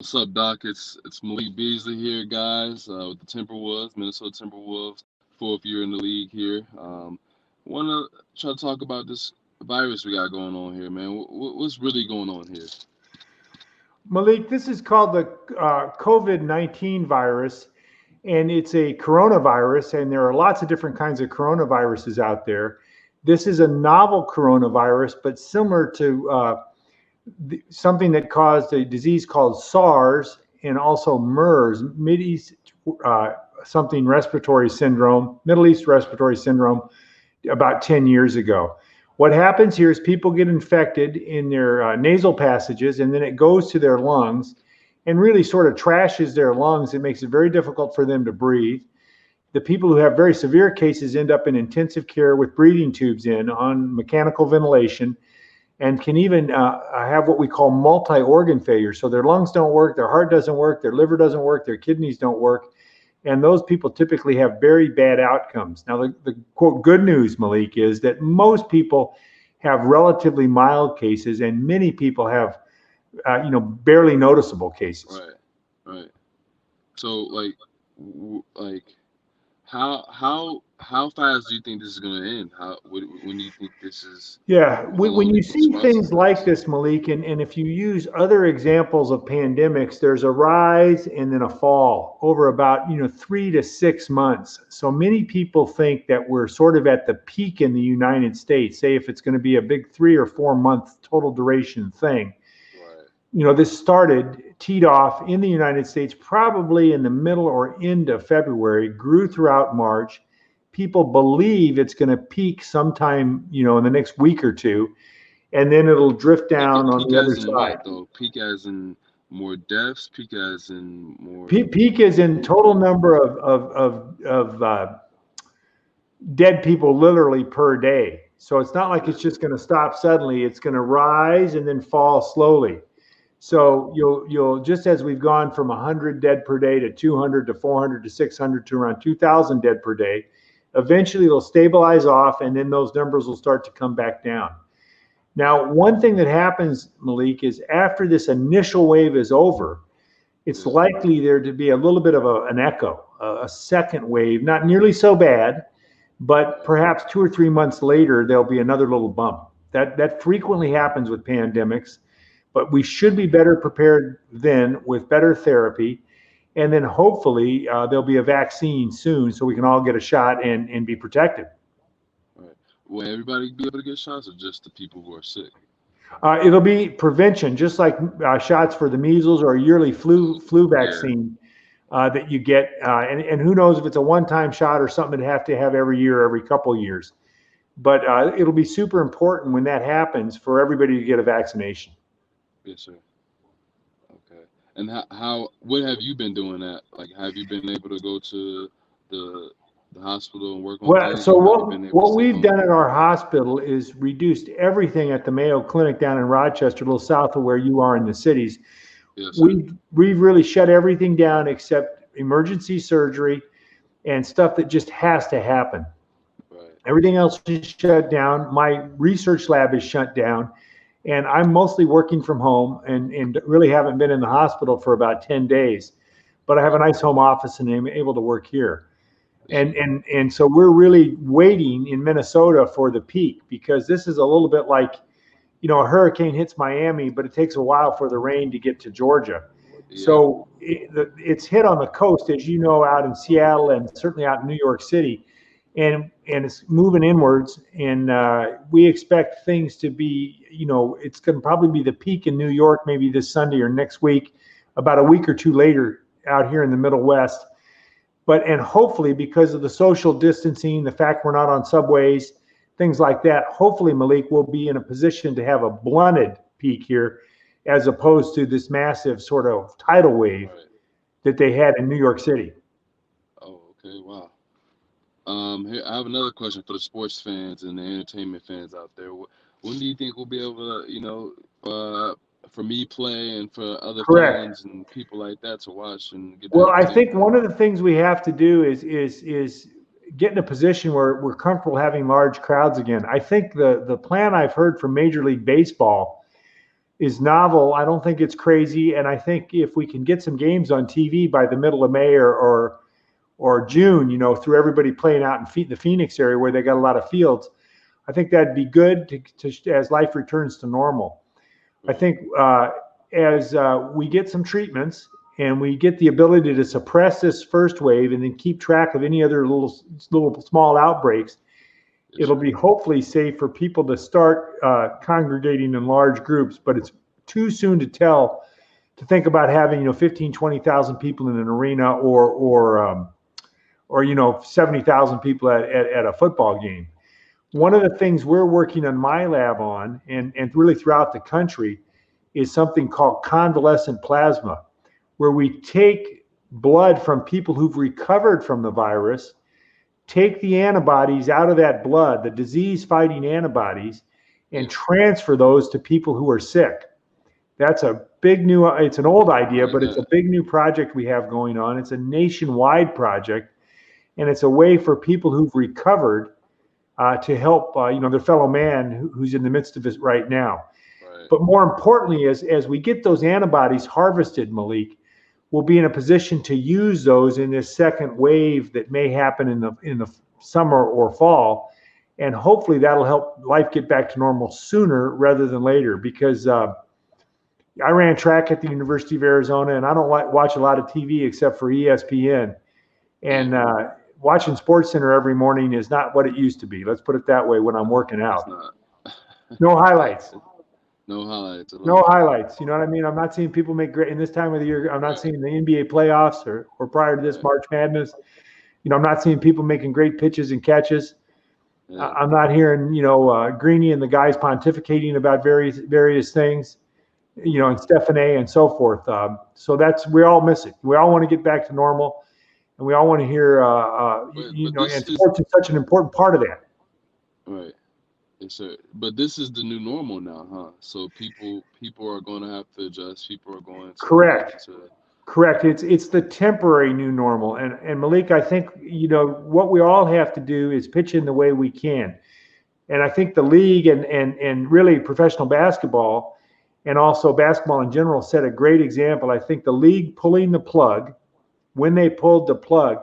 What's up, Doc? It's Malik Beasley here, guys, with the Timberwolves, Minnesota Timberwolves, fourth year in the league here. Want to try to talk about this virus we got going on here, man. What's really going on here? Malik, this is called the COVID-19 virus, and it's a coronavirus, and there are lots of different kinds of coronaviruses out there. This is a novel coronavirus, but similar to something that caused a disease called SARS and also MERS, something respiratory syndrome, Middle East respiratory syndrome, about 10 years ago. What happens here is people get infected in their nasal passages, and then it goes to their lungs and really sort of trashes their lungs. It makes it very difficult for them to breathe. The people who have very severe cases end up in intensive care with breathing tubes in on mechanical ventilation, and can even have what we call multi-organ failure. So their lungs don't work, their heart doesn't work, their liver doesn't work, their kidneys don't work. And those people typically have very bad outcomes. Now, the quote good news, Malik, is that most people have relatively mild cases, and many people have, barely noticeable cases. Right. So, like, how fast do you think this is going to end? When do you think this is? Yeah, How long when do you you think this see process things like lasts? this, Malik, and if you use other examples of pandemics, there's a rise and then a fall over about 3 to 6 months. So many people think that we're sort of at the peak in the United States. Say if it's going to be a big 3 or 4 month total duration thing. Right. This teed off in the United States probably in the middle or end of February, grew throughout March. People believe it's going to peak sometime, in the next week or two, and then it'll drift down on Peak the other as in side. what though? Peak as in more deaths. Peak as in more Peak is in total people. number of dead people literally per day. So it's not like it's Right. just going to stop suddenly. It's going to rise and then fall slowly. Right. So you'll just as we've gone from 100 dead per day to 200 to 400 to 600 to around 2,000 dead per day, eventually it'll stabilize off, and then those numbers will start to come back down. Now, one thing that happens, Malik, is after this initial wave is over, it's Yeah. likely there to be a little bit of an echo, a second wave, not nearly so bad, but Right. perhaps 2 or 3 months later, there'll be another little bump. That frequently happens with pandemics, but we should be better prepared then with better therapy. And then hopefully there'll be a vaccine soon so we can all get a shot and be protected. Right. Will everybody be able to get shots, or just the people who are sick? It'll be prevention, just like shots for the measles or a yearly flu Yeah. vaccine that you get. And who knows if it's a one-time shot or something that have to have every year, every couple of years. But it'll be super important when that happens for everybody to get a vaccination. Yes, sir. Okay. And what have you been doing at? Like, have you been able to go to the the hospital and work on Well, things, so or have you been able to what stay we've home? done at our hospital is reduced everything at the Mayo Clinic down in Rochester, a little south of where you are in the cities. Yes, sir. We've really shut everything down except emergency surgery and stuff that just has to happen. Right. Everything else is shut down. My research lab is shut down, and I'm mostly working from home and really haven't been in the hospital for about 10 days. But I have a Right. nice home office and I'm able to work here. Yes, And sir. and and so we're really waiting in Minnesota for the peak because this is a little bit like, a hurricane hits Miami, but it takes a while for the rain to get to Georgia. Yep. So it's hit on the coast, as you know, out in Seattle and certainly out in New York City, and it's moving inwards. And we expect things to be, it's going to probably be the peak in New York, maybe this Sunday or next week, about a week or two later out here in the Middle West. And hopefully because of the social distancing, the fact we're not on subways, things like that, hopefully, Malik, will be in a position to have a blunted peak here as opposed to this massive sort of tidal wave Right. that they had in New York City. Oh, okay. Wow. Here I have another question for the sports fans and the entertainment fans out there. When do you think we'll be able to, for me play and for other Correct. fans and people like that to watch and get Well, that I tape? think one of the things we have to do is get in a position where we're comfortable having large crowds again. I think the plan I've heard from Major League Baseball is novel. I don't think it's crazy, and I think if we can get some games on TV by the middle of May or June, through everybody playing out in the Phoenix area where they got a lot of fields, I think that'd be good as life returns to normal. I think as we get some treatments and we get the ability to suppress this first wave and then keep track of any other little small outbreaks, it'll be hopefully safe for people to start congregating in large groups. But it's too soon to tell to think about having 15, 20,000 people in an arena or 70,000 people at a football game. One of the things we're working on my lab on, and really throughout the country, is something called convalescent plasma, where we take blood from people who've recovered from the virus, take the antibodies out of that blood, the disease-fighting antibodies, and transfer those to people who are sick. That's a big it's an old idea, but it's a big new project we have going on. It's a nationwide project, and it's a way for people who've recovered to help their fellow man who's in the midst of it right now. Right. But more importantly, as we get those antibodies harvested, Malik, we'll be in a position to use those in this second wave that may happen in the summer or fall, and hopefully that'll help life get back to normal sooner rather than later. Because I ran track at the University of Arizona, and I don't watch a lot of TV except for ESPN, and watching SportsCenter every morning is not what it used to be. Let's put it that way when I'm working out. No highlights. No highlights. No highlights. You know what I mean? I'm not seeing people make great in this time of the year. I'm not seeing the NBA playoffs or prior to this March Madness. I'm not seeing people making great pitches and catches. Yeah. I'm not hearing, Greeny and the guys pontificating about various things, and Stephanie and so forth. So we all miss it. We all want to get back to normal, and we all want to hear, and sports is such an important part of that. Right. Yes, sir. But this is the new normal now, huh? So people are going to have to adjust. People are going to Correct. It's the temporary new normal. And Malik, I think what we all have to do is pitch in the way we can. And I think the league and really professional basketball and also basketball in general set a great example. I think the league pulling the plug, when they pulled the plug,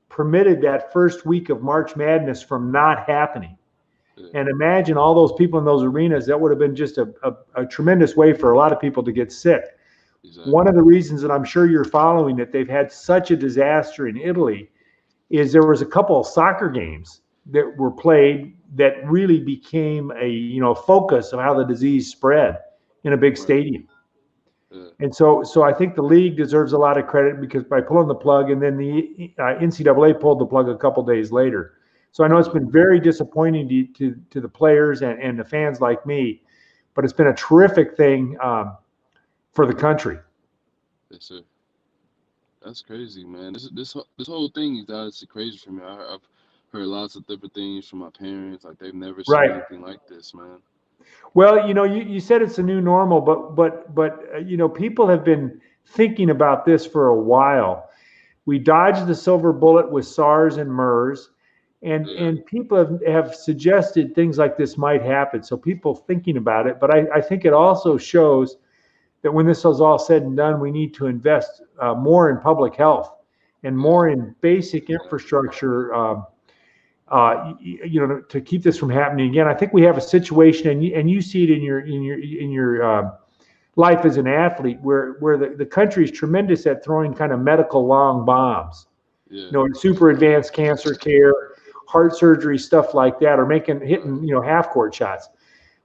permitted that first week of March Madness from not happening. And imagine all those people in those arenas. That would have been just a tremendous way for a lot of people to get sick. Exactly. One of the reasons that I'm sure you're following that they've had such a disaster in Italy is there was a couple of soccer games that were played that really became a focus of how the disease spread in a big stadium. Yeah. And so I think the league deserves a lot of credit because by pulling the plug, and then the NCAA pulled the plug a couple days later. So I know it's been very disappointing to the players and the fans like me, but it's been a terrific thing for the country. Yes, sir. That's crazy, man. This whole thing is honestly crazy for me. I've heard lots of different things from my parents. Like they've never seen anything like this, man. Well, you said it's a new normal, but people have been thinking about this for a while. We dodged the silver bullet with SARS and MERS. And people have suggested things like this might happen. So people thinking about it. But I think it also shows that when this is all said and done, we need to invest more in public health and more in basic infrastructure, to keep this from happening again. I think we have a situation, and you see it in your life as an athlete, where the country is tremendous at throwing kind of medical long bombs. Yeah. Super advanced cancer care, heart surgery, stuff like that, or hitting half court shots.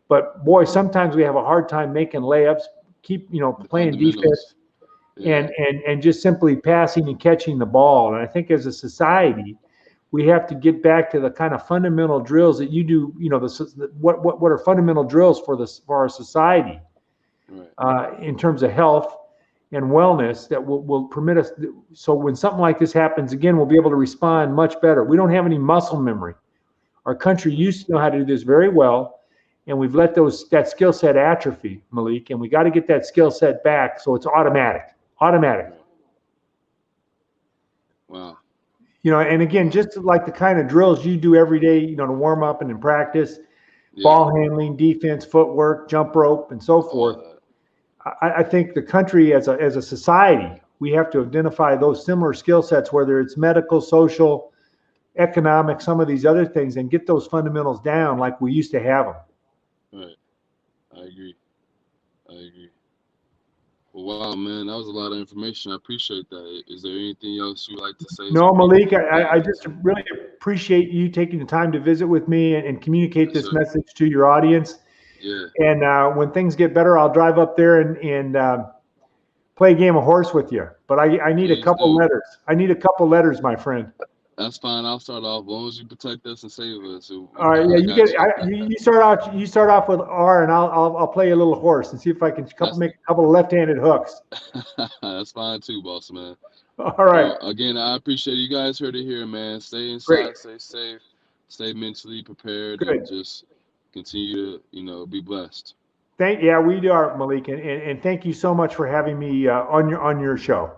But boy, sometimes we have a hard time making layups, playing defense, and just simply passing and catching the ball. And I think as a society, we have to get back to the kind of fundamental drills that you do. What are fundamental drills for our society, in terms of health and wellness that will permit us. So when something like this happens again, we'll be able to respond much better. We don't have any muscle memory. Our country used to know how to do this very well, and we've let that skill set atrophy, Malik, and we got to get that skill set back so it's automatic. Wow. And again, just like the kind of drills you do every day, to warm up and in practice, ball handling, defense, footwork, jump rope, and so forth. I think the country as a society, we have to identify those similar skill sets, whether it's medical, social, economic, some of these other things, and get those fundamentals down like we used to have them. Right. I agree. I agree. Well, wow, man, that was a lot of information. I appreciate that. Is there anything else you'd like to say? No, Malik, I Yes, just really appreciate you taking the time to visit with me and communicate this sir. message to your audience. Yeah. And when things get better, I'll drive up there and play a game of horse with you. But I need a Please couple do. letters. I need a couple letters, my friend. That's fine. I'll start off. As long as you protect us and save us, All right, yeah, I you got get you. you start out. You start off with R, and I'll play a little horse and see if I can That's make a couple of left-handed hooks. that's fine too, boss man. All right, Again, I appreciate you guys heard it here, man. Stay great, inside, stay safe, stay mentally prepared, and good. just continue to, be blessed. Yeah, we are, Malik, and thank you so much for having me on your show.